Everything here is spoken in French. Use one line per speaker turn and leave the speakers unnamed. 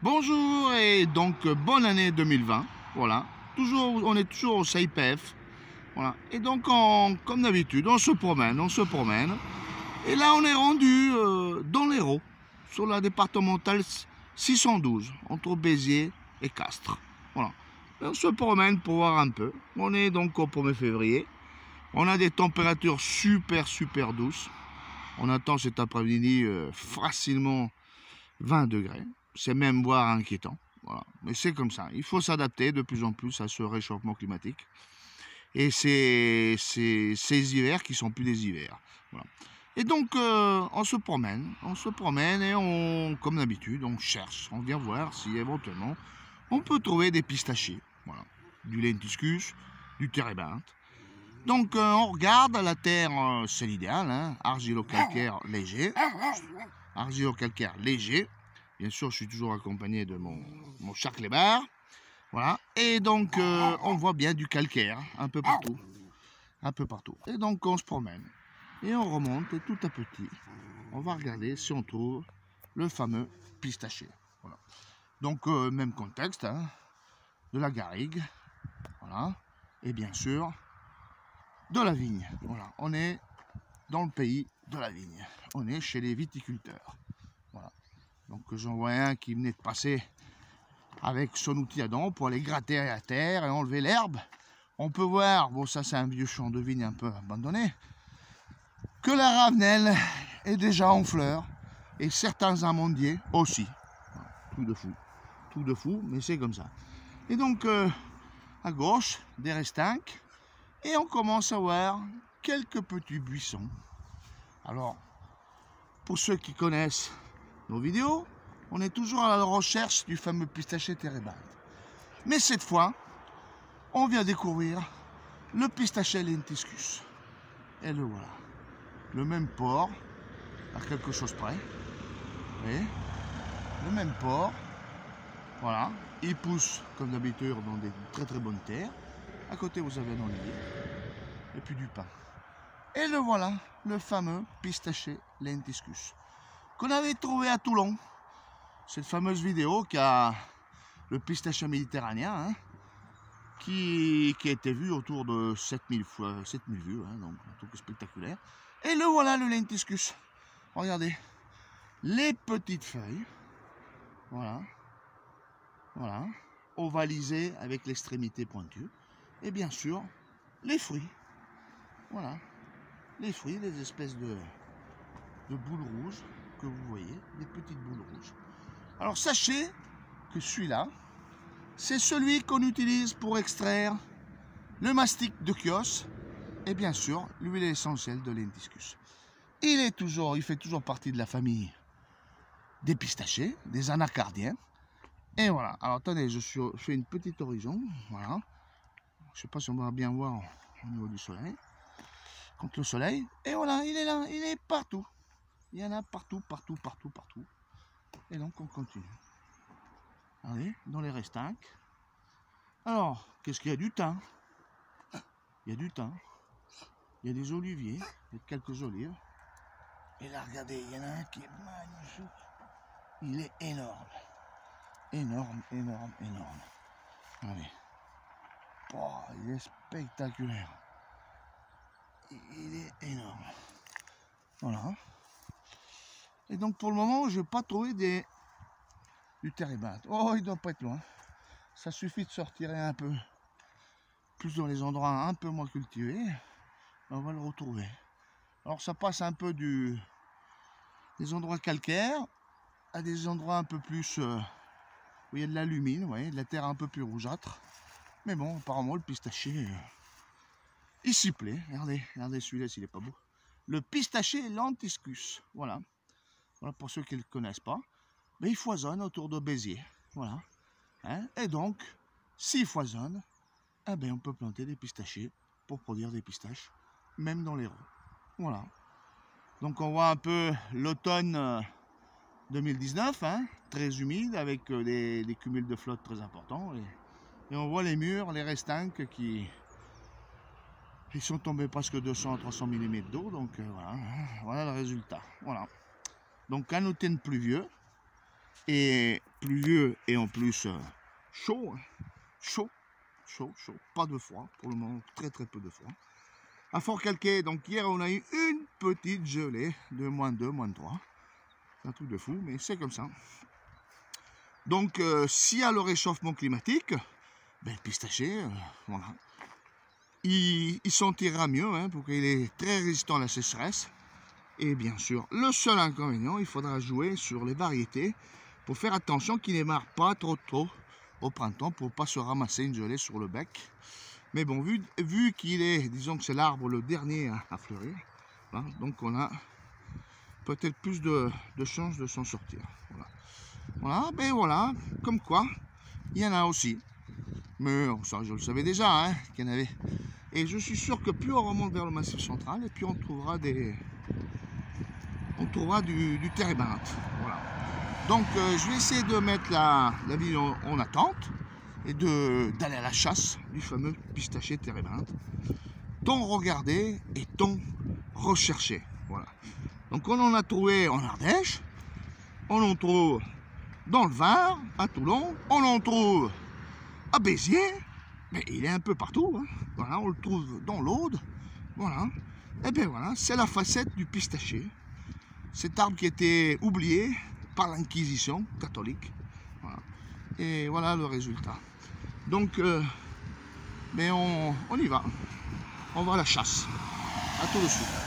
Bonjour et donc bonne année 2020. Voilà, on est toujours au CIPF. Voilà, et donc comme d'habitude, on se promène. Et là, on est rendu dans l'Hérault, sur la départementale 612, entre Béziers et Castres. Voilà, et on se promène pour voir un peu. On est donc au 1er février. On a des températures super douces. On attend cet après-midi facilement 20 degrés. C'est même voire inquiétant. Voilà. Mais c'est comme ça. Il faut s'adapter de plus en plus à ce réchauffement climatique. Et c'est ces hivers qui sont plus des hivers. Voilà. Et donc, on se promène et comme d'habitude, on cherche. On vient voir si éventuellement on peut trouver des pistachiers. Voilà. Du lentiscus, du térébinthe. Donc, on regarde la terre, c'est l'idéal, hein, argilo-calcaire léger. Argilo-calcaire léger. Bien sûr, je suis toujours accompagné de mon chat clébard. Voilà. Et donc, on voit bien du calcaire un peu partout. Un peu partout. Et donc, on se promène. Et on remonte et tout à petit, on va regarder si on trouve le fameux pistachier. Voilà. Donc, même contexte, hein, de la garrigue. Voilà. Et bien sûr, de la vigne. Voilà. On est dans le pays de la vigne. On est chez les viticulteurs. Voilà. Donc j'en vois un qui venait de passer avec son outil à dents pour aller gratter à terre et enlever l'herbe. On peut voir, bon ça c'est un vieux champ de vigne un peu abandonné, que la ravenelle est déjà en fleurs et certains amandiers aussi. Voilà, tout de fou, mais c'est comme ça. Et donc à gauche, des restinques et on commence à voir quelques petits buissons. Alors, pour ceux qui connaissent nos vidéos, on est toujours à la recherche du fameux pistachier térébinthe. Mais cette fois, on vient découvrir le pistachier lentiscus. Et le voilà. Le même port, à quelque chose près. Vous voyez, le même port. Voilà. Il pousse, comme d'habitude, dans des très bonnes terres. À côté, vous avez un olivier. Et puis du pain. Et le voilà, le fameux pistachier lentiscus. Qu'on avait trouvé à Toulon. Cette fameuse vidéo qui a le pistachier méditerranéen, hein, qui a été vue autour de 7000 vues, hein, donc un truc spectaculaire. Et le voilà, le lentiscus. Regardez, les petites feuilles, voilà, ovalisées avec l'extrémité pointue. Et bien sûr, les fruits, voilà, les fruits, les espèces de boules rouges que vous voyez, des petites boules rouges. Alors sachez que celui-là, c'est celui qu'on utilise pour extraire le mastic de Chios et bien sûr l'huile essentielle de lentiscus. Il fait toujours partie de la famille des pistachés, des anacardiens. Et voilà. Alors attendez, je fais une petite horizon. Voilà. Je ne sais pas si on va bien voir au niveau du soleil. Contre le soleil. Et voilà, il est là, il est partout. Il y en a partout. Et donc on continue. Allez, dans les restinques. Alors, qu'est-ce qu'il y a du thym? Il y a du thym. Il y a des oliviers, il y a quelques olives. Et là, regardez, il y en a un qui est magnifique. Il est énorme. Énorme. Allez. Oh, il est spectaculaire. Il est énorme. Voilà. Et donc, pour le moment, je n'ai pas trouvé du térébinthe. Oh, il ne doit pas être loin. Ça suffit de sortir un peu plus dans les endroits un peu moins cultivés. On va le retrouver. Alors ça passe un peu des endroits calcaires à des endroits un peu plus où il y a de l'alumine, vous voyez, de la terre un peu plus rougeâtre. Mais bon, apparemment le pistachier, il s'y plaît. Regardez celui-là s'il n'est pas beau. Le pistachier lentiscus, voilà. Voilà pour ceux qui ne le connaissent pas. Mais il foisonne autour de Béziers, voilà. Hein? Et donc, s'il foisonne, eh ben, on peut planter des pistachiers pour produire des pistaches, même dans l'Hérault. Voilà. Donc on voit un peu l'automne 2019, hein, très humide, avec des cumuls de flotte très importants. Et on voit les murs, les restinques qui sont tombés presque 200 à 300 mm d'eau. Donc voilà le résultat. Voilà. Donc un automne pluvieux et pluvieux et en plus chaud, hein. Chaud, pas de froid pour le moment, très peu de froid. À Fort-Calquier, donc hier on a eu une petite gelée de -2, -3. C'est un truc de fou, mais c'est comme ça. Donc s'il y a le réchauffement climatique, ben, le pistachier, voilà, il sentira mieux, hein, pour qu'il est très résistant à la sécheresse. Et bien sûr, le seul inconvénient, il faudra jouer sur les variétés pour faire attention qu'il ne démarre pas trop tôt au printemps pour ne pas se ramasser une gelée sur le bec. Mais bon, vu qu'il est, disons que c'est l'arbre le dernier à fleurir, hein, donc on a peut-être plus de chances de s'en sortir. Voilà, ben voilà, comme quoi, il y en a aussi. Mais ça, je le savais déjà, hein, qu'il y en avait. Et je suis sûr que plus on remonte vers le Massif central, et puis on trouvera du térébinthe. Voilà. Donc je vais essayer de mettre la vidéo en attente et d'aller à la chasse du fameux pistachier térébinthe, tant regardé et tant recherché. Voilà. Donc on en a trouvé en Ardèche, on en trouve dans le Var, à Toulon, on en trouve à Béziers, mais il est un peu partout, hein. Voilà, on le trouve dans l'Aude, voilà. Et bien voilà, c'est la facette du pistachier, cet arbre qui était oublié par l'Inquisition catholique, voilà. Et voilà le résultat. Donc, mais on y va, on va à la chasse, à tout de suite.